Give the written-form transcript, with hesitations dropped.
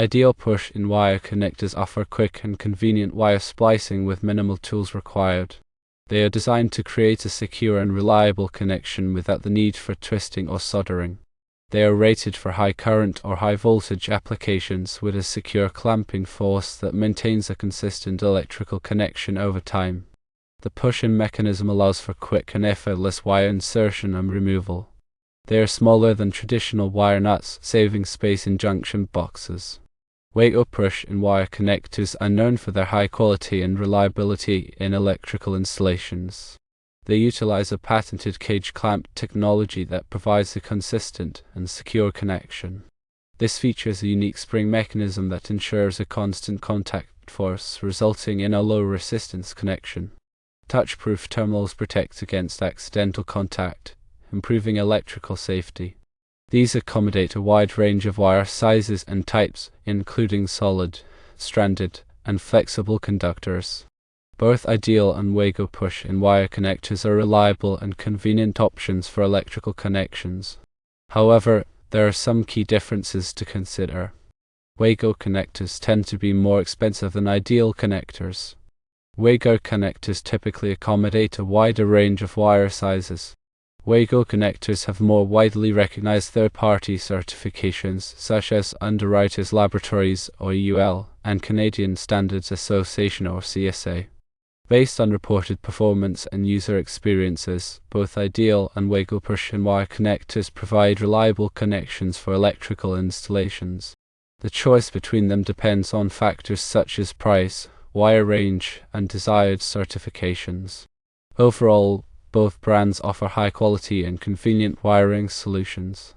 Ideal push-in-wire connectors offer quick and convenient wire splicing with minimal tools required. They are designed to create a secure and reliable connection without the need for twisting or soldering. They are rated for high current or high voltage applications with a secure clamping force that maintains a consistent electrical connection over time. The push-in mechanism allows for quick and effortless wire insertion and removal. They are smaller than traditional wire nuts, saving space in junction boxes. Wago push-in-wire connectors are known for their high quality and reliability in electrical installations. They utilize a patented cage clamp technology that provides a consistent and secure connection. This features a unique spring mechanism that ensures a constant contact force, resulting in a low-resistance connection. Touch-proof terminals protect against accidental contact, improving electrical safety. These accommodate a wide range of wire sizes and types, including solid, stranded, and flexible conductors. Both Ideal and Wago push-in-wire connectors are reliable and convenient options for electrical connections. However, there are some key differences to consider. Wago connectors tend to be more expensive than Ideal connectors. Wago connectors typically accommodate a wider range of wire sizes. Wago connectors have more widely recognized third-party certifications such as Underwriters Laboratories or UL and Canadian Standards Association or CSA. Based on reported performance and user experiences, both Ideal and Wago push-in-wire connectors provide reliable connections for electrical installations. The choice between them depends on factors such as price, wire range, and desired certifications. Overall, both brands offer high quality and convenient wiring solutions.